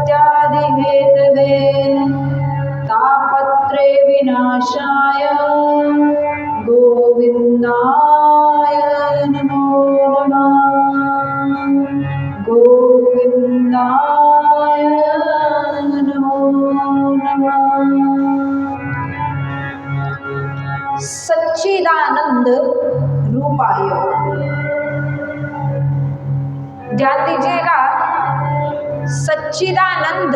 सत्यादि Hathaway तापत्रे विनाशाय गोविंदाय नमो नमः। गोविंदाय नमो नमः। सच्चिदानंद रूपाय। ध्यान दीजिएगा, सच्चिदानंद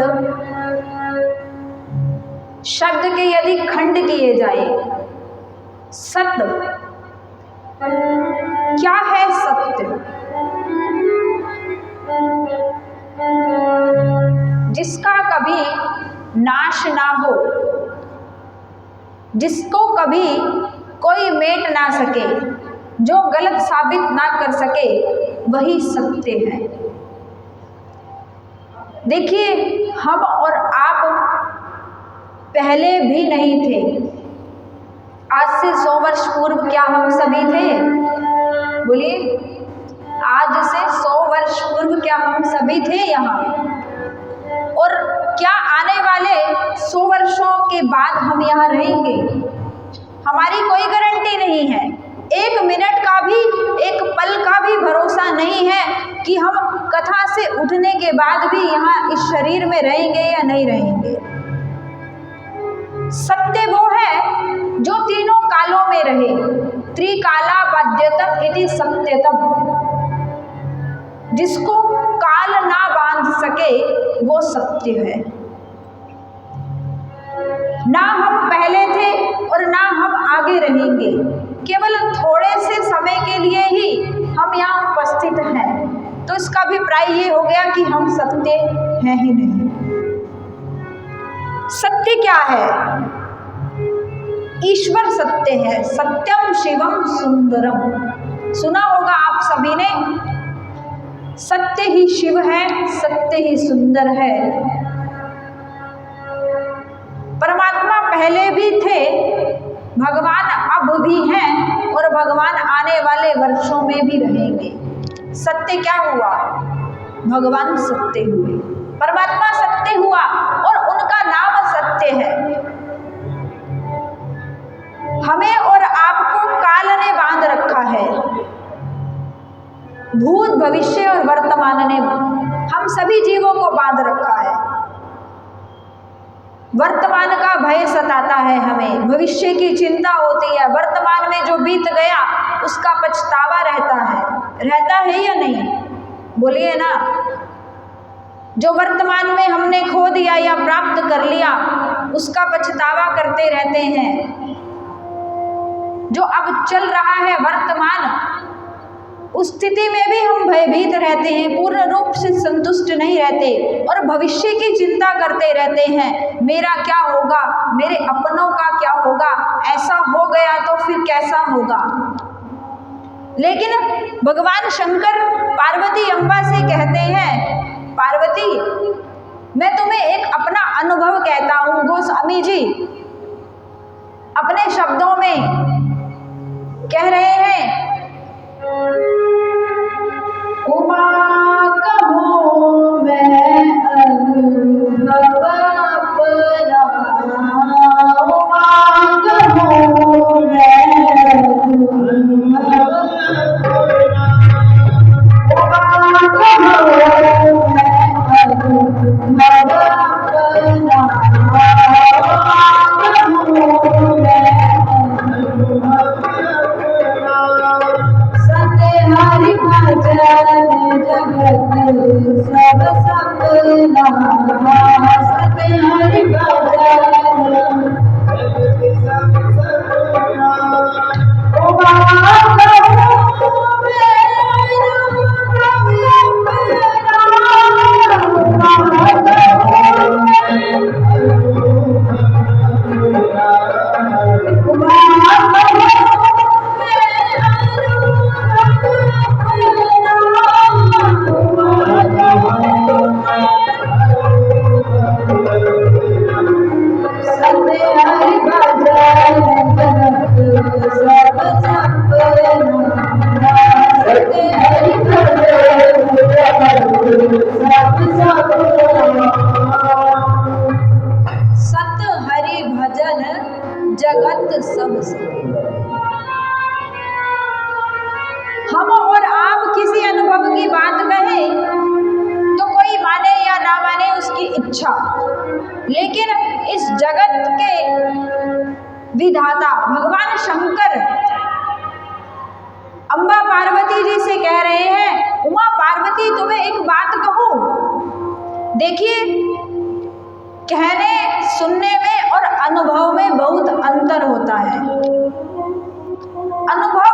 शब्द के यदि खंड किए जाए, सत्य क्या है? सत्य जिसका कभी नाश ना हो, जिसको कभी कोई मेट ना सके, जो गलत साबित ना कर सके, वही सत्य है। देखिए, हम और आप पहले भी नहीं थे। आज से 100 वर्ष पूर्व क्या हम सभी थे? बोलिए, आज से 100 वर्ष पूर्व क्या हम सभी थे यहाँ? और क्या आने वाले 100 वर्षों के बाद हम यहाँ रहेंगे? हमारी कोई गारंटी नहीं है। एक मिनट का भी, एक पल का भी भरोसा नहीं है कि हम कथा से उठने के बाद भी यहाँ इस शरीर में रहेंगे या नहीं रहेंगे। सत्य वो है जो तीनों कालों में रहे। त्रिकाला बाध्यतम इति सत्यतम। जिसको काल ना बांध सके वो सत्य है। ना हम पहले थे और ना हम आगे रहेंगे। केवल थोड़े से समय के लिए ही हम यहाँ उपस्थित हैं, तो इसका अभिप्राय ये हो गया कि हम सत्य हैं ही नहीं। सत्य क्या है? ईश्वर सत्य है। सत्यम शिवम सुंदरम। सुना होगा आप सभी ने। सत्य ही शिव है, सत्य ही सुंदर है। परमात्मा पहले भी थे, भगवान अब भी हैं और भगवान आने वाले वर्षों में भी रहेंगे। सत्य क्या हुआ? भगवान सत्य हुए, परमात्मा सत्य हुआ और उनका नाम सत्य है। हमें और आपको काल ने बांध रखा है। भूत, भविष्य और वर्तमान ने हम सभी जीवों को बांध रखा है। वर्तमान का भय सताता है हमें, भविष्य की चिंता होती है, वर्तमान में जो बीत गया उसका पछतावा रहता है या नहीं? बोलिए ना। जो वर्तमान में हमने खो दिया या प्राप्त कर लिया उसका पछतावा करते रहते हैं। जो अब चल रहा है वर्तमान, उस स्थिति में भी हम भयभीत रहते हैं, पूर्ण रूप से संतुष्ट नहीं रहते और भविष्य की चिंता करते रहते हैं। मेरा क्या होगा? मेरे अपनों का क्या होगा? ऐसा हो गया तो फिर कैसा होगा? लेकिन भगवान शंकर पार्वती अम्बा से कहते हैं, पार्वती मैं तुम्हें एक अपना अनुभव कहता हूँ। गोस्वामी जी अपने शब्दों में कह रहे हैं, उमा कहो मैं अनुभव अपना, उमा कहो मैं अनुभव अपना, उमा कहो मैं अनुभव अपना, हरि भजन जगत सब सपना, सत्य हरि भजन जगत सब सपना, उमा कहो मैं अनुभव अपना, उमा कहो मैं सत्य हरि भजन सब सपना। हम और आप किसी अनुभव की बात कहें तो कोई माने या ना माने उसकी इच्छा, लेकिन इस जगत के विधाता भगवान शंकर अम्बा पार्वती जी से कह रहे हैं, उमा पार्वती तुम्हें एक बात कहूं। देखिए, कहने सुनने में और अनुभव में बहुत अंतर होता है। अनुभव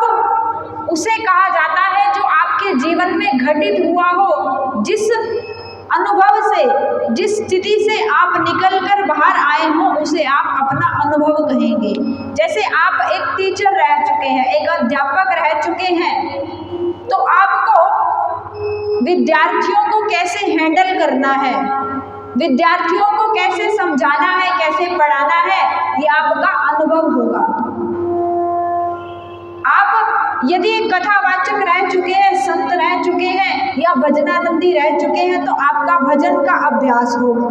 उसे कहा जाता है जो आपके जीवन में घटित हुआ हो, जिस अनुभव से, जिस स्थिति से आप निकल कर बाहर आए हो उसे आप अपना अनुभव कहेंगे। जैसे आप एक टीचर रह चुके हैं, एक अध्यापक रह चुके हैं, तो आपको विद्यार्थियों को कैसे हैंडल करना है, विद्यार्थियों को कैसे समझाना है, कैसे पढ़ाना है, ये आपका अनुभव होगा। आप यदि कथावाचक रह चुके हैं, संत रह चुके हैं या भजनानंदी रह चुके हैं तो आपका भजन का अभ्यास होगा।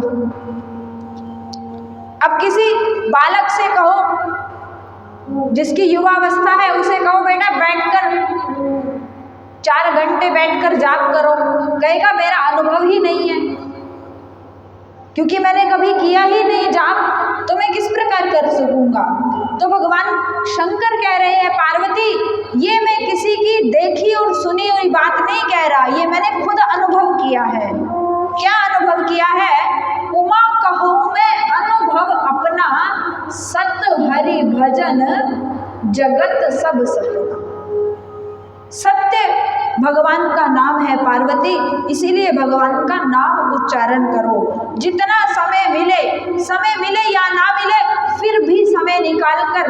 अब किसी बालक से कहो, जिसकी युवावस्था है, उसे कहो बेटा बैठकर 4 घंटे बैठकर जाप करो, कहेगा मेरा अनुभव ही नहीं है, क्योंकि मैंने कभी किया ही नहीं जाप, तो मैं किस प्रकार कर सकूंगा। तो भगवान शंकर कह रहे हैं, पार्वती ये मैं किसी की देखी और सुनी हुई बात नहीं कह रहा, ये मैंने खुद अनुभव किया है। क्या अनुभव किया है? उमा कहूँ मैं अनुभव अपना, सत हरि भजन जगत सब सपना। सत्य भगवान का नाम है पार्वती, इसीलिए भगवान का नाम उच्चारण करो। जितना समय मिले या ना मिले, फिर भी समय निकाल कर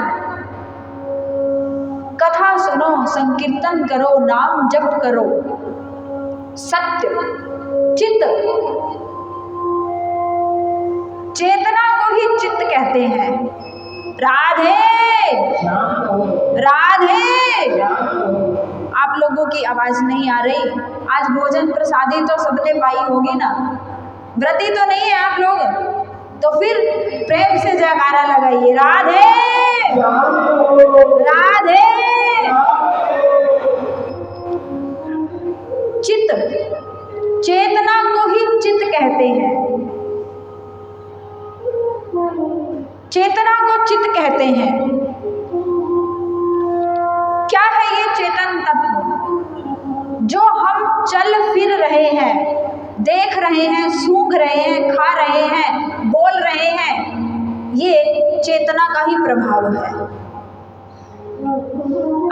कथा सुनो, संकीर्तन करो, नाम जप करो। सत्य चित्त, चेतना को ही चित्त कहते हैं। राधे राधे। आप लोगों की आवाज नहीं आ रही। आज भोजन प्रसादी तो सबने पाई होगी ना, व्रती तो नहीं है आप लोग, तो फिर प्रेम से जयकारा लगाइए, राधे राधे। चित्त, चेतना को ही चित्त कहते हैं, चेतना को चित्त कहते हैं। क्या है ये चेतन तत्व? जो हम चल फिर रहे हैं, देख रहे हैं, सूंघ रहे हैं, खा रहे हैं, बोल रहे हैं, ये चेतना का ही प्रभाव है।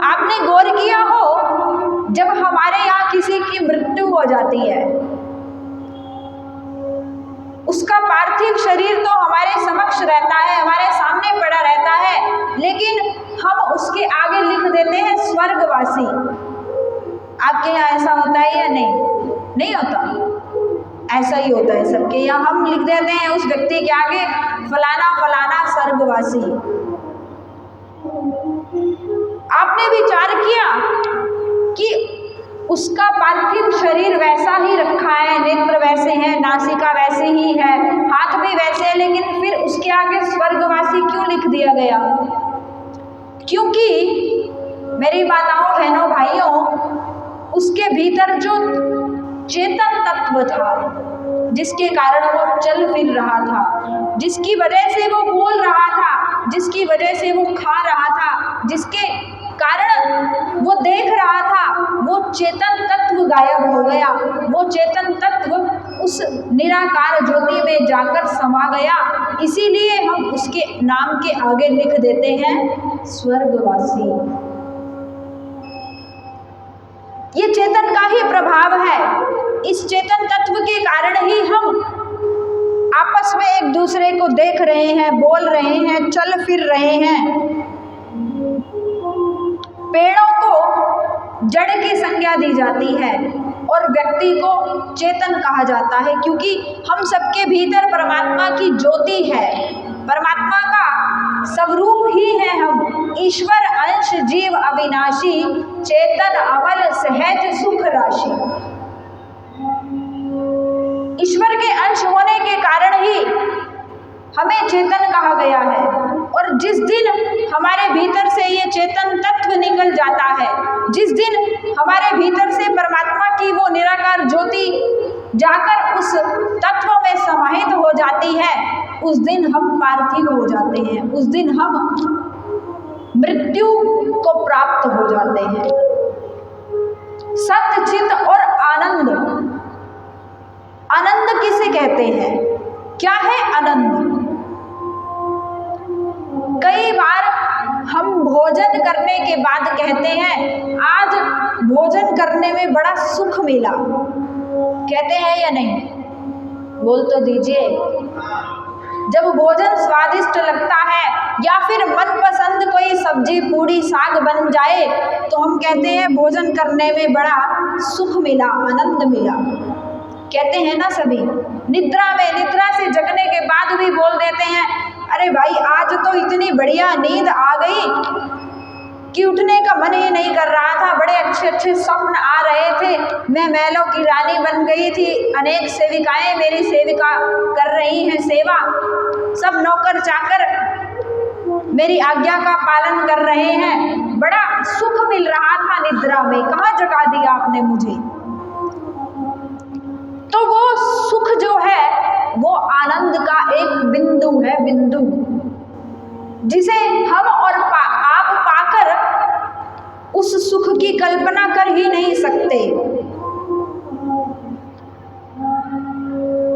आपने गौर किया हो, जब हमारे यहाँ किसी की मृत्यु हो जाती है, उसका पार्थिव शरीर तो हमारे समक्ष रहता है, हमारे सामने पड़ा रहता है, लेकिन हम उसके आगे लिख देते हैं स्वर्गवासी। आपके यहाँ ऐसा होता है या नहीं? नहीं होता, ऐसा ही होता है सबके यहाँ। हम लिख देते हैं उस व्यक्ति के आगे फलाना फलाना स्वर्गवासी। आपने विचार किया कि उसका पार्थिव शरीर वैसा ही रखा है, नेत्र वैसे हैं, नासिका वैसे ही है, हाथ भी वैसे है, लेकिन फिर उसके आगे स्वर्गवासी क्यों लिख दिया गया? क्योंकि मेरी माताओं बहनों भाइयों, उसके भीतर जो चेतन तत्व था, जिसके कारण वो चल फिर रहा था, जिसकी वजह से वो बोल रहा था, जिसकी वजह से वो खा रहा था, जिसके कारण वो देख रहा था, वो चेतन तत्व गायब हो गया। वो चेतन तत्व उस निराकार ज्योति में जाकर समा गया। इसीलिए हम उसके नाम के आगे लिख देते हैं स्वर्गवासी। ये चेतन का ही प्रभाव है। इस चेतन तत्व के कारण ही हम आपस में एक दूसरे को देख रहे हैं, बोल रहे हैं, चल फिर रहे हैं। पेड़ों को जड़ की संज्ञा दी जाती है और व्यक्ति को चेतन कहा जाता है, क्योंकि हम सबके भीतर परमात्मा की ज्योति है, परमात्मा का स्वरूप ही है हम। ईश्वर अंश जीव अविनाशी, चेतन अमल सहज सुख राशि। ईश्वर के अंश होने के कारण ही हमें चेतन कहा गया है। और जिस दिन हमारे भीतर से ये चेतन तत्व निकल जाता है, जिस दिन हमारे भीतर से परमात्मा की वो निराकार ज्योति जाकर उस तत्व में समाहित हो जाती है, उस दिन हम पार्थिव हो जाते हैं, उस दिन हम मृत्यु को प्राप्त हो जाते हैं। सत्य, चित और आनंद। आनंद किसे कहते हैं? क्या है आनंद? कई बार हम भोजन करने के बाद कहते हैं आज भोजन करने में बड़ा सुख मिला, कहते हैं या नहीं? बोल तो दीजिए। जब भोजन स्वादिष्ट लगता है या फिर मनपसंद कोई सब्जी पूड़ी साग बन जाए तो हम कहते हैं भोजन करने में बड़ा सुख मिला, आनंद मिला, कहते हैं ना सभी। निद्रा से जगने के बाद भी बोल देते हैं अरे भाई आज तो इतनी बढ़िया नींद आ गई कि उठने का मन ही नहीं कर रहा था, बड़े अच्छे अच्छे स्वप्न आ रहे थे, मैं महलों की रानी बन गई थी, अनेक सेविकाएं मेरी सेविका कर रही हैं सेवा, सब नौकर चाकर मेरी आज्ञा का पालन कर रहे हैं, बड़ा सुख मिल रहा था निद्रा में, कहाँ जगा दिया आपने मुझे। तो वो सुख जो है वो आनंद का एक बिंदु है, बिंदु जिसे हम और आप पाकर उस सुख की कल्पना कर ही नहीं सकते।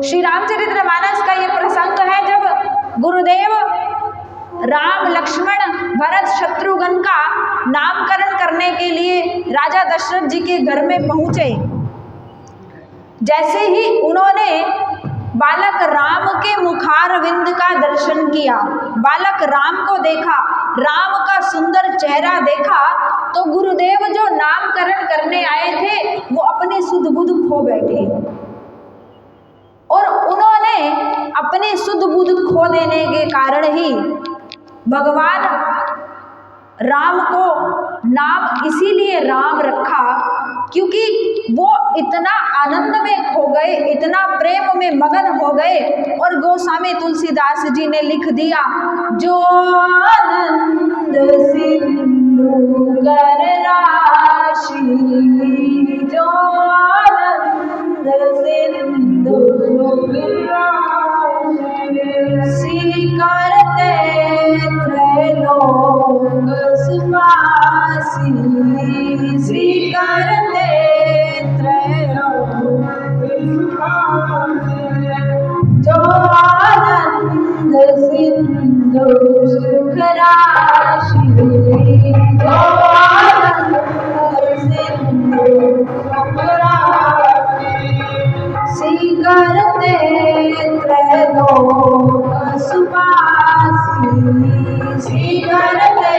श्री रामचरितमानस का यह प्रसंग है जब गुरुदेव राम लक्ष्मण भरत शत्रुघ्न का नामकरण करने के लिए राजा दशरथ जी के घर में पहुंचे। जैसे ही उन्होंने बालक राम के मुखारविंद का दर्शन किया, बालक राम को देखा, राम का सुंदर चेहरा देखा, तो गुरुदेव जो नामकरण करने आए थे वो अपनी सुध बुध खो बैठे और उन्होंने अपनी सुध बुध खो देने के कारण ही भगवान राम को नाम इसीलिए राम रखा क्योंकि वो इतना आनंद में खो गए, इतना प्रेम में मगन हो गए। और गोस्वामी तुलसीदास जी ने लिख दिया जो आनंद सिंधु कर राशि, जो आनंद सिंधु करते त्रैलोक सुवासी, करते त्रैलोक जो आनंद सिंधु सुख राशि, जो आनंद सिंधु सुख राशि, करते त्रैलोक सुवासी, करते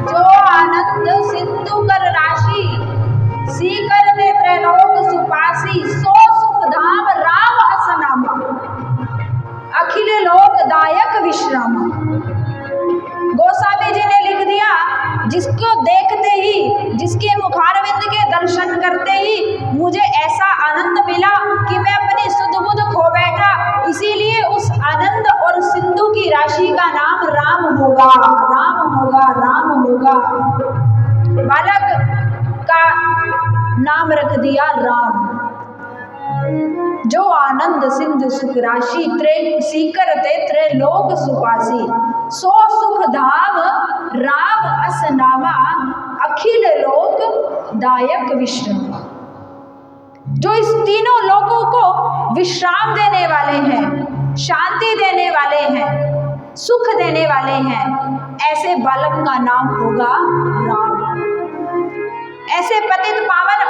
जो आनंद सिंधु कर राशि, करते त्रैलोक सुपासी, सो सुख धाम राम असनामा, अखिल लोक दायक विश्रामा। गोस्वामी जी ने लिख दिया जिसको देखते ही, जिसके मुखारविंद के दर्शन करते ही मुझे ऐसा आनंद मिला कि मैं अपनी सुध बुध खो बैठा, इसीलिए उस आनंद और सिंधु की राशि का नाम राम होगा, राम होगा, राम होगा। बालक का नाम रख दिया राम। जो आनंद सिंधु सुख राशि, करते त्रैलोक सुपासी, सो सुख धाम राम असनामा, अखिल लोक दायक विश्राम। जो इस तीनों लोगों को विश्राम देने वाले हैं, शांति देने वाले हैं, सुख देने वाले हैं, ऐसे बालक का नाम होगा राम। ऐसे पतित पावन